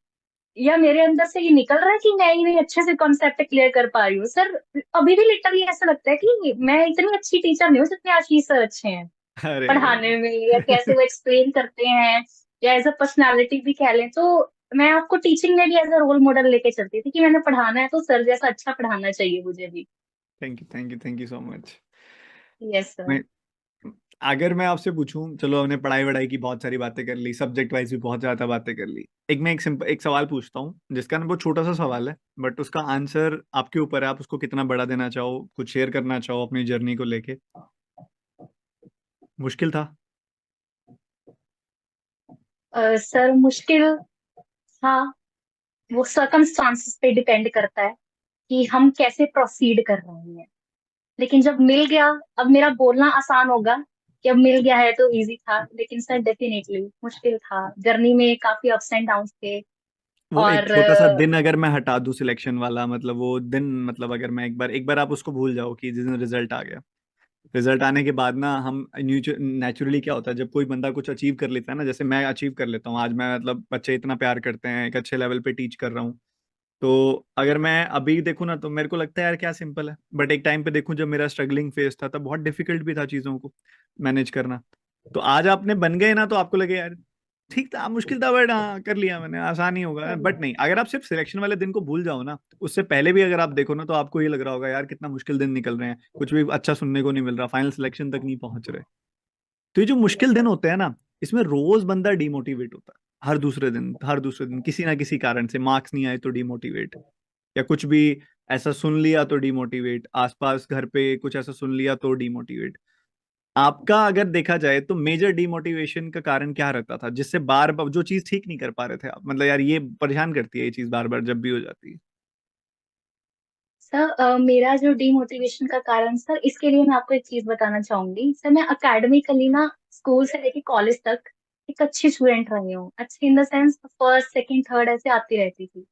या मेरे अंदर से ये निकल रहा है कि मैं इन्हें अच्छे से कॉन्सेप्ट क्लियर कर पा रही हूँ सर। अभी भी लिटरली ऐसा लगता है कि मैं इतनी अच्छी टीचर नहीं हूँ जितने आशीष सर अच्छे हैं अरे पढ़ाने में, या कैसे वो एक्सप्लेन करते हैं, या एज अ पर्सनालिटी भी कह लें तो। मैं आपको टीचिंग में भी एज अ रोल मॉडल लेके चलती थी कि मैंने पढ़ाना है तो सर जैसा अच्छा पढ़ाना चाहिए मुझे भी। Thank you thank you thank you so much. Yes sir. मैं अगर मैं आपसे पूछूं, चलो हमने पढ़ाई वढ़ाई की बहुत सारी बातें कर ली, सब्जेक्ट वाइज भी बहुत ज्यादा बातें कर ली, एक मैं एक सिंपल एक सवाल पूछता हूँ जिसका ना बहुत छोटा सा सवाल है, बट उसका आंसर आपके ऊपर है, आप उसको कितना बड़ा देना चाहो, कुछ शेयर करना चाहो अपनी जर्नी को लेके। मुश्किल था? सर मुश्किल था, वो सर्कमस्टांसेस पे डिपेंड करता है कि हम कैसे प्रोसीड कर रहे हैं। लेकिन जब मिल गया, अब मेरा बोलना आसान होगा कि अब मिल गया है तो इजी था, लेकिन सर डेफिनेटली मुश्किल था, जर्नी में काफी अप्स एंड डाउन्स थे। वो एक और छोटा सा दिन अगर मैं हटा दूं सिलेक्शन वाला, मतलब वो दिन, मतलब अगर मैं एक बार आप उसको भूल जाओ कि जिस दिन रिजल्ट आ गया, रिजल्ट आने के बाद ना हम नेचुरली क्या होता है जब कोई बंदा कुछ अचीव कर लेता है ना, जैसे मैं अचीव कर लेता हूँ आज, मैं मतलब बच्चे इतना प्यार करते हैं, एक अच्छे लेवल पे टीच कर रहा हूँ। तो अगर मैं अभी देखूँ ना तो मेरे को लगता है यार क्या सिंपल है, बट एक टाइम पे देखूँ जब मेरा स्ट्रगलिंग फेज था तब बहुत डिफिकल्ट भी था चीज़ों को मैनेज करना। तो आज आपने बन गए ना तो आपको लगे यार ठीक था, मुश्किल था बट हाँ कर लिया मैंने, आसान ही होगा, बट नहीं, अगर आप सिर्फ सिलेक्शन वाले दिन को भूल जाओ ना, उससे पहले भी अगर आप देखो ना तो आपको ये लग रहा होगा यार कितना मुश्किल दिन निकल रहे हैं, कुछ भी अच्छा सुनने को नहीं मिल रहा, फाइनल सिलेक्शन तक नहीं पहुंच रहे। तो ये जो मुश्किल दिन होते हैं ना, इसमें रोज बंदा डिमोटिवेट होता है, हर दूसरे दिन किसी ना किसी कारण से मार्क्स नहीं आए तो डिमोटिवेट, या कुछ भी ऐसा सुन लिया तो डिमोटिवेट, आसपास घर पे कुछ ऐसा सुन लिया तो डिमोटिवेट। आपका अगर देखा जाए तो मेजर डिमोटिवेशन का कारण क्या रहता था, जिससे बार बार जो चीज ठीक नहीं कर पा रहे थे आप, मतलब यार ये परेशान करती है ये चीज बार बार जब भी हो जाती है। सर मेरा जो डिमोटिवेशन का कारण, सर इसके लिए मैं आपको एक चीज बताना चाहूंगी। सर मैं अकेडमिकली ना स्कूल से लेके कॉलेज तक एक अच्छी स्टूडेंट रही हूँ। अच्छी in the sense first second third ऐसे आती रहती थी।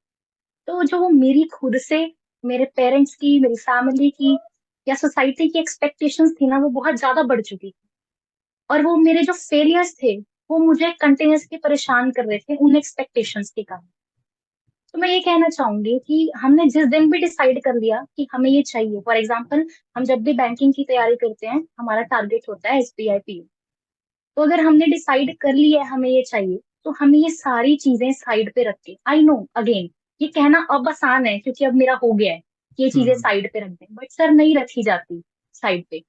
तो जो वो मेरी खुद से, मेरे पेरेंट्स की, मेरी फैमिली की या सोसाइटी की एक्सपेक्टेशंस थी ना, वो बहुत ज्यादा बढ़ चुकी थी। और वो मेरे जो फेलियर्स थे, वो मुझे कंटिन्यूसली परेशान कर रहे थे उन एक्सपेक्टेशंस के कारण। तो मैं ये कहना चाहूंगी कि हमने जिस दिन भी डिसाइड कर लिया कि हमें ये चाहिए, फॉर एग्जाम्पल हम जब भी बैंकिंग की तैयारी करते हैं, हमारा टारगेट होता है एसबीआई पीओ। तो अगर हमने डिसाइड कर लिया है हमें ये चाहिए, तो हमें ये सारी चीजें साइड पे रख के, आई नो अगेन ये कहना अब आसान है क्योंकि अब मेरा हो गया है कि ये चीजें हम्म। साइड पे रख दें, बट सर नहीं रखी जाती साइड पे।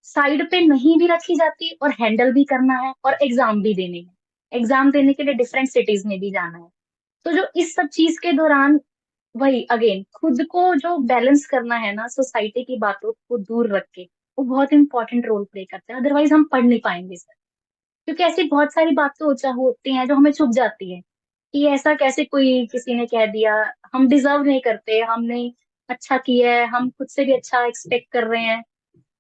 साइड पे नहीं भी रखी जाती, और हैंडल भी करना है और एग्जाम भी देने हैं। एग्जाम देने के लिए डिफरेंट सिटीज में भी जाना है। तो जो इस सब चीज के दौरान, वही अगेन खुद को जो बैलेंस करना है ना, सोसाइटी की बातों को दूर रख के, वो बहुत इंपॉर्टेंट रोल प्ले करता है। अदरवाइज हम पढ़ नहीं पाएंगे सर। क्योंकि ऐसी बहुत सारी बातें होती हैं जो हमें चुभ जाती है कि ऐसा कैसे कोई किसी ने कह दिया, हम डिजर्व नहीं करते, हमने अच्छा किया है, हम खुद से भी अच्छा एक्सपेक्ट कर रहे हैं,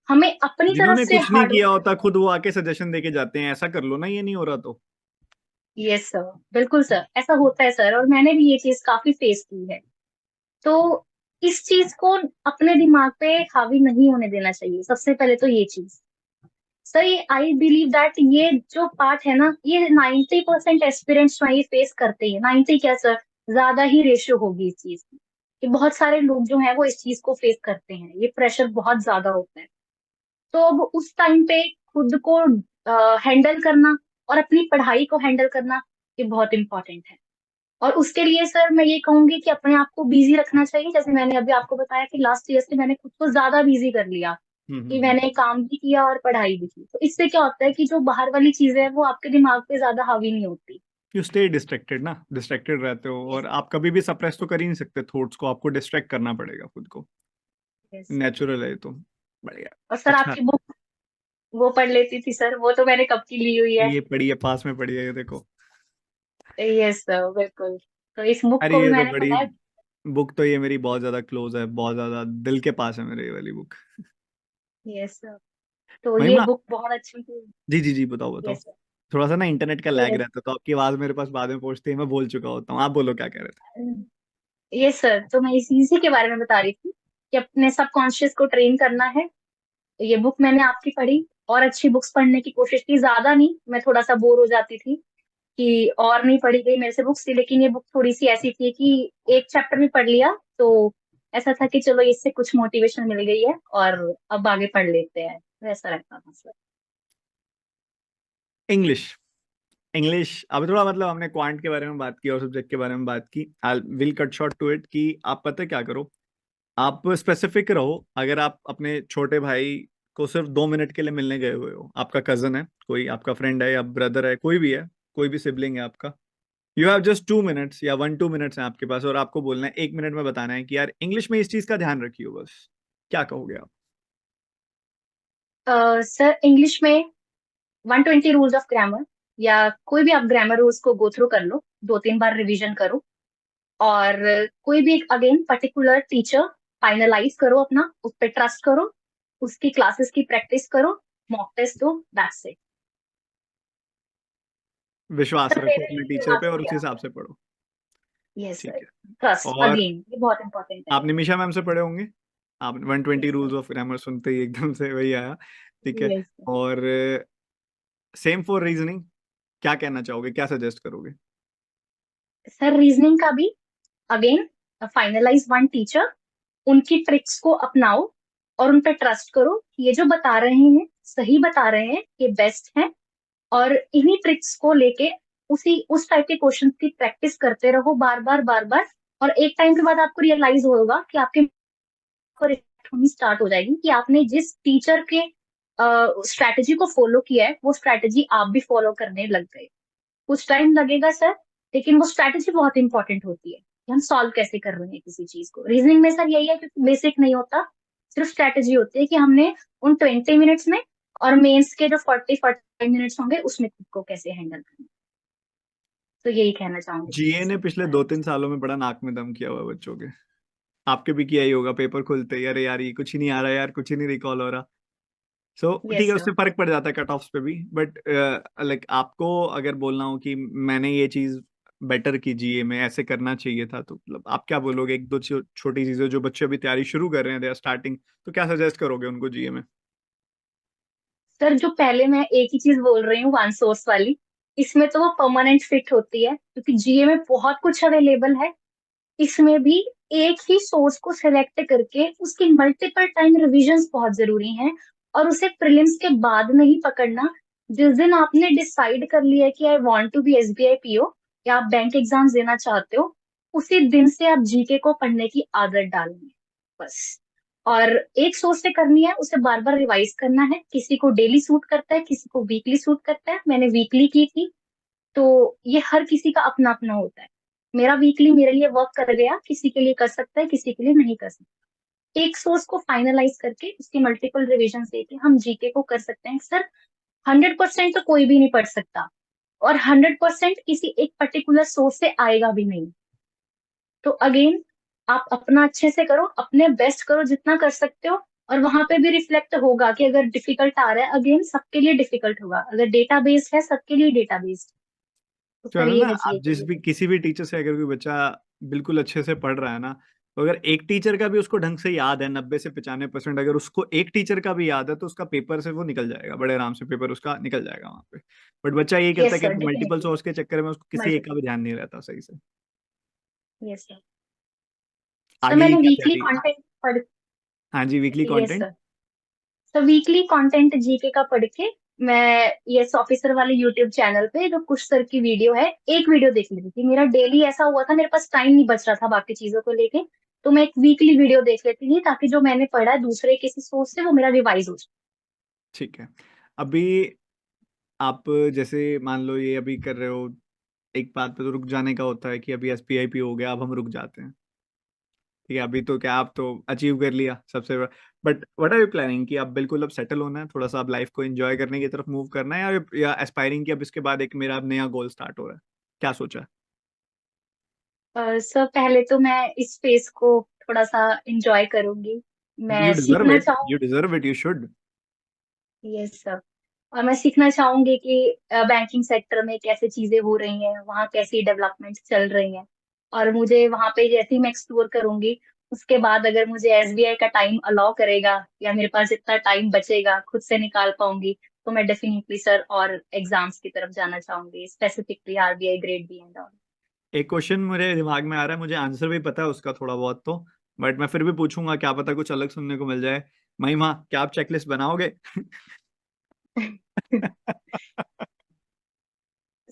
हमें अपनी तरफ जिन्होंने से कुछ नहीं हार्ड किया वर्क। होता खुद वो आके सजेशन देके जाते हैं, ऐसा कर लो ना, ये नहीं हो रहा तो। यस सर, बिल्कुल सर, ऐसा होता है सर, और मैंने भी ये चीज काफी फेस की है। तो इस चीज को अपने दिमाग पे हावी नहीं होने देना चाहिए, सबसे पहले तो ये चीज। सर ये आई बिलीव दैट ये जो पार्ट है ना, ये 90% एस्पिरेंट्स ये फेस करते हैं। 90 क्या सर, ज्यादा ही रेशियो होगी इस चीज की, कि बहुत सारे लोग जो हैं वो इस चीज को फेस करते हैं। ये प्रेशर बहुत ज्यादा होता है। तो अब उस टाइम पे खुद को हैंडल करना और अपनी पढ़ाई को हैंडल करना, ये बहुत इंपॉर्टेंट है। और उसके लिए सर मैं ये कहूंगी कि अपने आप को बिजी रखना चाहिए। जैसे मैंने अभी आपको बताया कि लास्ट ईयर से मैंने खुद को ज्यादा बिजी कर लिया, कि हम्म। मैंने काम भी किया और पढ़ाई भी की। तो इससे क्या होता है कि जो बाहर वाली चीजें हैं वो आपके दिमाग पे ज्यादा हावी नहीं होती। यू स्टे डिस्ट्रैक्टेड ना, डिस्ट्रैक्टेड रहते हो, यस। और आप कभी भी सप्रेस तो कर ही नहीं सकते थॉट्स को, आपको डिस्ट्रैक्ट करना पड़ेगा खुद को। यस। नेचुरल है ये तो। बढ़िया। और सर अच्छा। आपकी बुक वो पढ़ लेती थी सर, वो तो मैंने कब की ली हुई है। ये पढ़ी है, पास में पढ़ी है, ये देखो। यस सर, बिल्कुल। तो इस बुक अरे को भी ये तो मैंने बड़ी पढ़ा है। बुक तो, ये मेरी बहुत ज्यादा क्लोज है, बहुत ज्यादा दिल के पास है मेरे, ये वाली बुक। यस सर, तो ये महिमा। बुक बहुत अच्छी थी। जी जी जी, बताओ बताओ। Yes sir. थोड़ा सा ना इंटरनेट का लैग तो रहता है, तो आपकी आवाज मेरे पास बाद में पहुंचती है, मैं बोल चुका होता हूँ, आप बोलो क्या कह रहे थे। यस सर, तो मैं इसी के बारे में बता रही थी कि अपने सबकॉन्शियस को ट्रेन करना है। तो ये बुक मैंने आपकी पढ़ी, और अच्छी बुक्स पढ़ने की कोशिश की, ज्यादा नहीं, मैं थोड़ा सा बोर हो जाती थी कि और नहीं पढ़ी गई मेरे से बुक्स थी। लेकिन ये बुक थोड़ी सी ऐसी थी कि एक चैप्टर भी पढ़ लिया तो ऐसा था कि चलो इससे कुछ मोटिवेशन मिल गई है और अब आगे पढ़ लेते हैं, वैसा रहता था सर। इंग्लिश। इंग्लिश अभी थोड़ा, मतलब हमने क्वांट के बारे में बात की और सब्जेक्ट के बारे में बात की, I will cut short to it कि आप पता है क्या करो, आप स्पेसिफिक रहो। अगर आप अपने छोटे भाई को सिर्फ 2 मिनट के लिए मिलने गए हुए हो, आपका कजन है कोई, आपका फ्रेंड है या ब्रदर है, कोई भी है, कोई भी सिबलिंग है आपका, यू हैव जस्ट 2 मिनट्स या 1-2 मिनट्स हैं आपके पास, और आपको बोलना है 1 मिनट में बताना है कि यार इंग्लिश में इस चीज का ध्यान रखियो बस, क्या कहोगे आप। सर इंग्लिश में 120 रूल्स ऑफ ग्रामर, या कोई भी आप ग्रामर रूल्स को गो थ्रू कर लो, 2-3 बार रिवीजन करो। और कोई भी एक अगेन पर्टिकुलर टीचर फाइनलाइज करो, अपना उस पर ट्रस्ट करो, उसकी क्लासेस की प्रैक्टिस करो, मॉक टेस्ट दो, दैट्स इट। विश्वास सर रखो मेरे अपने टीचर हिसाब पे और से उस हिसाब से पढ़ो। यस सर, ठीक है। ट्रस्ट और अगेन ये बहुत इंपॉर्टेंट है। आप निमिषा मैम से पढ़े होंगे, आप 120 yes rules sir. Of grammar सुनते ही एकदम से वही आया। ठीक है। यस और सेम फॉर रीजनिंग, क्या कहना चाहोगे, क्या सजेस्ट करोगे। सर, रीजनिंग का भी अगेन फाइनलाइज वन टीचर, उनकी ट्रिक्स को अपनाओ और उन पर ट्रस्ट करो कि ये जो बता रहे हैं सही बता रहे हैं, ये बेस्ट है। और इन्हीं ट्रिक्स को लेके उसी उस टाइप के क्वेश्चन की प्रैक्टिस करते रहो, बार बार बार बार। और एक टाइम के बाद आपको रियलाइज होगा कि आपके होनी स्टार्ट हो जाएगी कि आपने जिस टीचर के स्ट्रैटेजी को फॉलो किया है, वो स्ट्रैटेजी आप भी फॉलो करने लग गए। कुछ टाइम लगेगा सर, लेकिन वो स्ट्रैटेजी बहुत इंपॉर्टेंट होती है कि हम सॉल्व कैसे कर रहे हैं किसी चीज को। रीजनिंग में सर यही है, क्योंकि बेसिक नहीं होता, सिर्फ स्ट्रैटेजी होती है कि हमने उन 20 मिनट्स में और मेंस के जो 40-45 मिनट्स होंगे उसमें खुद को कैसे हैंडल करना। तो यही कहना चाहूंगी जीए स्टूडेंट्स ने को इस पिछले बारे दो में। तीन सालों में बड़ा नाक में दम किया हुआ है बच्चों के। आपके भी किया ही होगा, पेपर खुलते ही अरे यार ये कुछ ही नहीं आ रहा यार, कुछ ही नहीं रिकॉल हो रहा। सो ठीक यस है, सर। उससे फर्क पड़ जाता है कट ऑफ्स पे भी, बट लाइक आपको अगर बोलना हो कि मैंने ये चीज बेटर की जीए में, ऐसे करना चाहिए था, तो मतलब आप क्या बोलोगे? एक दो छोटी चीजें जो बच्चे अभी तैयारी शुरू कर रहे हैं, दे आर स्टार्टिंग, तो क्या सजेस्ट करोगे उनको जीए में? सर जो पहले मैं एक ही चीज बोल रही हूँ, वन सोर्स वाली, इसमें तो वो परमानेंट फिट होती है क्योंकि जीए में बहुत कुछ अवेलेबल है। इसमें भी एक ही सोर्स को सिलेक्ट करके उसकी मल्टीपल टाइम रिविजन्स बहुत जरूरी हैं, और उसे प्रीलिम्स के बाद नहीं पकड़ना। जिस दिन आपने डिसाइड कर लिया है कि I want to be SBI PO या आप बैंक एग्जाम देना चाहते हो, उसी दिन से आप जीके को पढ़ने की आदत डालनी है बस। और एक सोच से करनी है, उसे बार बार रिवाइज करना है। किसी को डेली सूट करता है, किसी को वीकली सूट करता है, मैंने वीकली की थी। तो ये हर किसी का अपना अपना होता है। मेरा वीकली मेरे लिए वर्क कर गया, किसी के लिए कर सकता है, किसी के लिए नहीं कर सकता। एक सोर्स को फाइनलाइज करके उसकी मल्टीपल रिविजन देके हम जीके को कर सकते हैं सर। 100% तो कोई भी नहीं पढ़ सकता, और 100% किसी एक पर्टिकुलर सोर्स से आएगा भी नहीं। तो अगेन, आप अपना अच्छे से करो, अपने बेस्ट करो जितना कर सकते हो। और वहां पे भी रिफ्लेक्ट होगा कि अगर डिफिकल्ट आ रहा है, अगेन सबके लिए डिफिकल्ट होगा, अगर डेटा बेस्ड है सबके लिए डेटा बेस्ड। तो सर चलो ये ना, है आप जीए के जिस लिए भी तो। किसी भी टीचर से अगर कोई बच्चा बिल्कुल अच्छे से पढ़ रहा है ना, तो अगर एक टीचर का भी उसको ढंग से याद है, 90 से 95%, अगर उसको एक टीचर का भी याद है, तो उसका पेपर से वो निकल जाएगा, बड़े आराम से पेपर उसका निकल जाएगा वहां पे। बट बच्चा यही करता है यस कि सर, मल्टीपल डेफिनेटली। सोर्स के चक्कर में उसको किसी एक का मल्टीपल। भी ध्यान नहीं रहता सही से। Yes sir. सर आगे की मैंने क्या वीकली तैयारी? कंटेंट पढ़। हाँ जी, वीकली यस कंटेंट। सर। तो वीकली कंटेंट जीके का पढ़ के मैं यस ऑफिसर वाले यूट्यूब चैनल पे जो कुश सर की वीडियो है, एक वीडियो देख लेती थी। मेरा डेली ऐसा हुआ था, मेरे पास टाइम नहीं बच रहा था बाकी चीजों को लेके, तो मैं एक वीकली वीडियो देख लेती थी ताकि जो मैंने पढ़ा है दूसरे किसी सोर्स से वो मेरा रिवाइज हो जाए। ठीक है। अभी आप जैसे मान लो ये अभी कर रहे हो, एक बात पे तो रुक जाने का होता है कि अभी एसपीआईपी हो गया, अब हम रुक जाते हैं। ठीक है, अभी तो क्या, आप तो अचीव कर लिया सबसे but what are you planning कि अब बिल्कुल अब सेटल होना है, थोड़ा सा अब लाइफ को एंजॉय करने की तरफ मूव करना है, या एस्पायरिंग कि अब इसके बाद एक मेरा अब नया गोल स्टार्ट हो रहा है? क्या सोचा है? सर पहले तो मैं इस फेज को थोड़ा सा इंजॉय करूंगी। यू मैं डिजर्व सीखना इट, चाहूँ। You deserve it, you should. Yes sir. और मैं सीखना चाहूंगी कि बैंकिंग सेक्टर में कैसे चीजें हो रही हैं, वहाँ कैसी डेवलपमेंट चल रही हैं। और मुझे वहाँ पे जैसे ही मैं एक्सप्लोर करूंगी, उसके बाद अगर मुझे एसबीआई का टाइम अलाउ करेगा या मेरे पास इतना टाइम बचेगा खुद से निकाल पाऊंगी, तो मैं डेफिनेटली सर और एग्जाम्स की तरफ जाना चाहूंगी, specifically RBI grade B and all. एक क्वेश्चन मेरे दिमाग में आ रहा है, मुझे आंसर भी पता है उसका थोड़ा बहुत तो, बट मैं फिर भी पूछूंगा, क्या पता कुछ अलग सुनने को मिल जाए। महिमा, क्या आप चेकलिस्ट बनाओगे?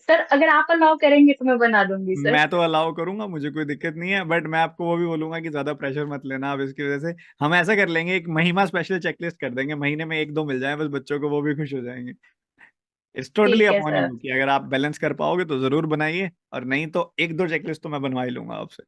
सर अगर आप अलाउ करेंगे तो मैं बना दूंगी सर। मैं तो अलाउ करूंगा, मुझे कोई दिक्कत नहीं है, बट मैं आपको वो भी बोलूंगा कि ज्यादा प्रेशर मत लेना अब इसकी वजह से। हम ऐसा कर लेंगे, एक महिमा स्पेशल चेकलिस्ट कर देंगे, महीने में एक दो मिल जाए बस बच्चों को, वो भी खुश हो जाएंगे। इट्स टोटली ठीक है अपॉन सर। यू कि अगर आप बैलेंस कर पाओगे तो जरूर बनाइए, और नहीं तो एक दो चेकलिस्ट तो मैं बनवा ही लूंगा आपसे।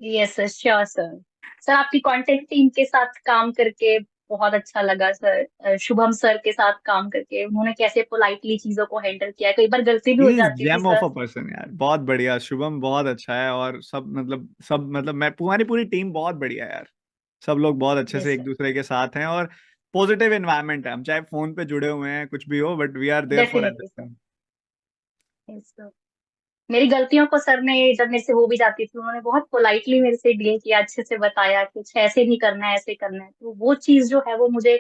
Yes sir, sure sir. Sir आपकी कंटेंट टीम के साथ काम करके बहुत अच्छा लगा सर। शुभम सर के साथ काम करके उन्होंने कैसे पोलाइटली चीजों को हैंडल किया है, कई बार गलती भी हो ही इज जाती थी gem of sir. A person यार, बहुत बढ़िया। शुभम बहुत अच्छा है, और सब मतलब मैं, तुम्हारी पूरी टीम बहुत बढ़िया है यार। सब लोग बहुत अच्छे से यस एक सर। दूसरे के साथ हैं, और पॉजिटिव एनवायरनमेंट है। हम चाहे फोन पे जुड़े हुए हैं कुछ भी हो, but we are there for definitely sir. Everything. Yes sir. मेरी गलतियों को सर ने, जब मेरे से हो भी जाती थी, उन्होंने बहुत पोलाइटली मेरे से डील किया, अच्छे से बताया कुछ ऐसे नहीं करना है ऐसे करना है। तो वो चीज जो है वो मुझे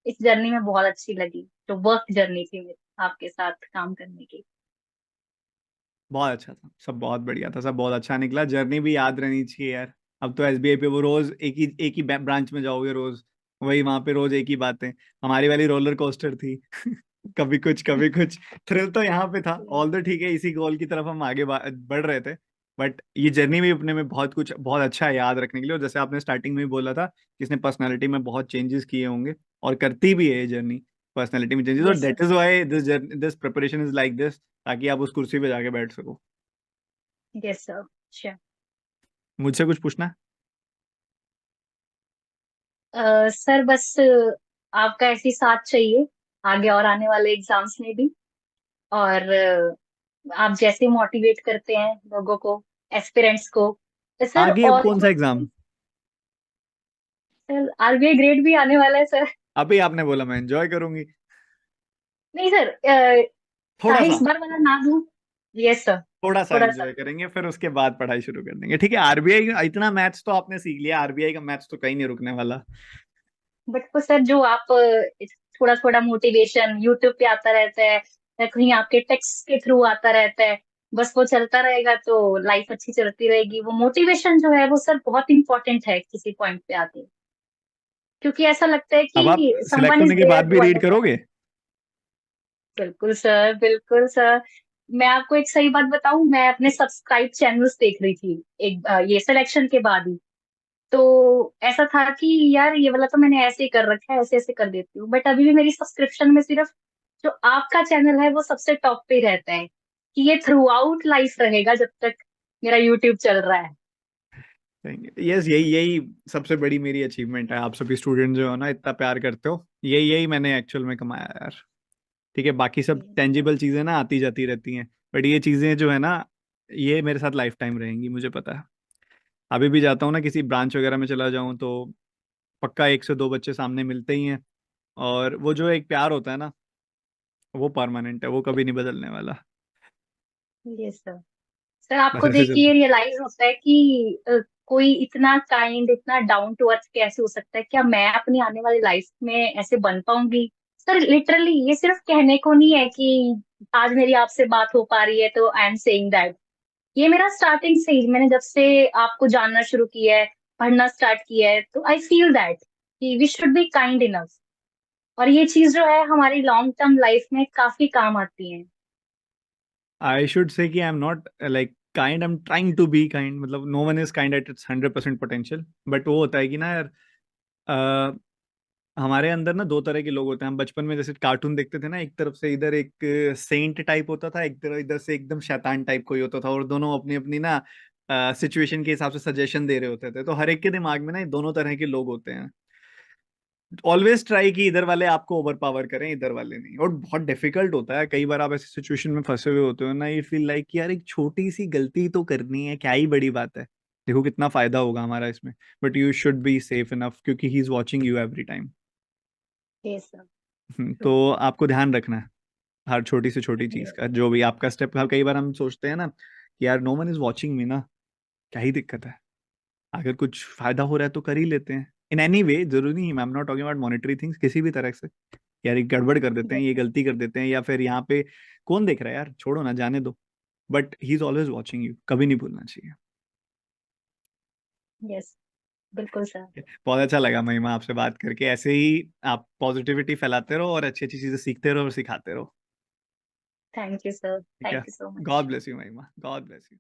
इस जर्नी में बहुत अच्छी लगी, जो वर्क जर्नी थी मेरी आपके साथ काम करने की। बहुत अच्छा था, सब बहुत बढ़िया था, सब बहुत अच्छा निकला। जर्नी भी याद रहनी चाहिए यार। अब तो एसबीआई पे वो रोज एक ही ब्रांच में जाओगे रोज, वही वहां पे रोज एक ही बातें। हमारी वाली रोलर कोस्टर थी। कभी कुछ कभी कुछ। थ्रिल तो यहाँ पे था, ऑल द ठीक है, इसी गोल की तरफ हम आगे बढ़ रहे थे। बट ये जर्नी भी अपने में बहुत कुछ बहुत अच्छा है याद रखने के लिए, और जैसे आपने स्टार्टिंग में ही बोला था कि इसने पर्सनैलिटी में बहुत चेंजेस किए होंगे, और करती भी है ये जर्नी पर्सनैलिटी में चेंजेस, और yes sir. That is why this preparation is like this, ताकि आप उस कुर्सी पे जाके बैठ सको। Yes sir. श्योर। मुझसे कुछ पूछना है? सर बस आपका ऐसी साथ चाहिए आगे और आने वाले एग्जाम्स में भी। और आप जैसे मोटिवेट करते हैं लोगों को, एस्पिरेंट्स को, तो सर आगे अब और कौन सा एग्जाम? सर आरबीआई ग्रेड भी आने वाला है सर। अभी आपने बोला मैं एंजॉय करूंगी। नहीं सर, थोड़ा चाहे सा, इस बार वाला ना दूं। Yes sir. थोड़ा सा थोड़ा एंजॉय सा। करेंगे, फिर उसके बाद पढ़ाई शुरू कर देंगे। ठीक है, आरबीआई इतना मैथ्स तो आपने सीख लिया, आरबीआई का मैथ्स तो कहीं नहीं रुकने वाला। बट वो सर जो आप थोड़ा थोड़ा मोटिवेशन यूट्यूब पे आता रहता है, या कहीं आपके टेक्स्ट के थ्रू आता रहता है, बस वो चलता रहेगा तो लाइफ अच्छी चलती रहेगी। वो मोटिवेशन जो है वो सर बहुत इंपॉर्टेंट है किसी पॉइंट पे आके, क्योंकि ऐसा लगता है अब आप कि सिलेक्ट समवन इज होने के देयर बाद भी टू रीड अंडरस्टैंड। करोगे? बिल्कुल सर, बिल्कुल सर। मैं आपको एक सही बात बताऊं, मैं अपने सब्सक्राइब चैनल्स देख रही थी एक ये सिलेक्शन के बाद ही। तो ऐसा था कि यार ये वाला तो मैंने ऐसे ही कर रखा है, ऐसे ऐसे कर देती हूँ, बट अभी भी मेरी सब्सक्रिप्शन में सिर्फ जो आपका चैनल है वो सबसे टॉप पे ही रहता है, कि ये थ्रू आउट लाइफ रहेगा जब तक मेरा यूट्यूब चल रहा है। यस, यही यही सबसे बड़ी मेरी अचीवमेंट है। आप सभी स्टूडेंट जो हो ना, इतना प्यार करते हो, यही यही मैंने एक्चुअल में कमाया यार। ठीक है, बाकी सब टेंजिबल चीजें ना आती जाती रहती हैं, बट ये चीजें जो है ना, ये मेरे साथ लाइफ टाइम रहेंगी, मुझे पता है। अभी भी जाता हूँ ना किसी ब्रांच वगैरह में चला जाऊँ तो पक्का एक से दो बच्चे सामने मिलते ही हैं, और वो जो एक प्यार होता है ना, वो परमानेंट है, वो कभी नहीं बदलने वाला। ये सर, सर बस आपको ऐसे देख के ये चलता। रियलाइज होता है कि कोई इतना काइंड, इतना डाउन टू अर्थ कैसे हो सकता है? क्या मैं अपनी आने वाली लाइफ में ऐसे बन पाऊंगी? सर लिटरली ये सिर्फ कहने को नहीं है कि आज मेरी आपसे बात हो पा रही है तो आई एम सेइंग दैट। ये मेरा स्टार्टिंग से ही, मैंने जब से आपको जानना शुरू किया है, पढ़ना स्टार्ट किया है, तो आई फील दैट कि we should be kind enough. और ये चीज जो है हमारी लॉन्ग टर्म लाइफ में काफी काम आती है। आई शुड से कि I am not like kind, I am trying to be kind. मतलब no one is kind at its 100% potential, but वो होता है कि ना यार, हमारे अंदर ना दो तरह के लोग होते हैं। हम बचपन में जैसे कार्टून देखते थे ना, एक तरफ से इधर एक सेंट टाइप होता था, एक तरफ इधर से एकदम शैतान टाइप कोई होता था, और दोनों अपनी अपनी ना सिचुएशन के हिसाब से सजेशन दे रहे होते थे। तो हर एक के दिमाग में ना ये दोनों तरह के लोग होते हैं। ऑलवेज ट्राई कि इधर वाले आपको ओवर पावर करें, इधर वाले नहीं। और बहुत डिफिकल्ट होता है, कई बार आप ऐसी सिचुएशन में फंसे हुए होते हो ना, यू फील लाइक यार एक छोटी सी गलती तो करनी है, क्या ही बड़ी बात है, देखो कितना फायदा होगा हमारा इसमें। But you should be safe enough, क्योंकि he is watching you every time. Yes sir. तो आपको ध्यान रखना है हर छोटी से छोटी चीज का, जो भी आपका स्टेप। कई बार हम सोचते हैं ना कि यार no one is watching me ना, क्या ही दिक्कत है, अगर कुछ फायदा हो रहा है तो कर ही लेते हैं। इन एनी वे, जरूरी नहीं, आई am not talking about monetary things, किसी भी तरह से। यार ये गड़बड़ कर देते हैं, यस ये सर। गलती कर देते हैं, या फिर यहाँ पे कौन देख रहा है यार, छोड़ो ना, जाने दो। But he is always watching you, कभी नहीं भूलना चाहिए। यस, बिल्कुल सर। बहुत अच्छा लगा महिमा आपसे बात करके। ऐसे ही आप पॉजिटिविटी फैलाते रहो, और अच्छी अच्छी चीजें सीखते रहो और सिखाते रहो। थैंक यू सर, ठीक है। Thank you so God much. Bless you महिमा, गॉड ब्लेस यू।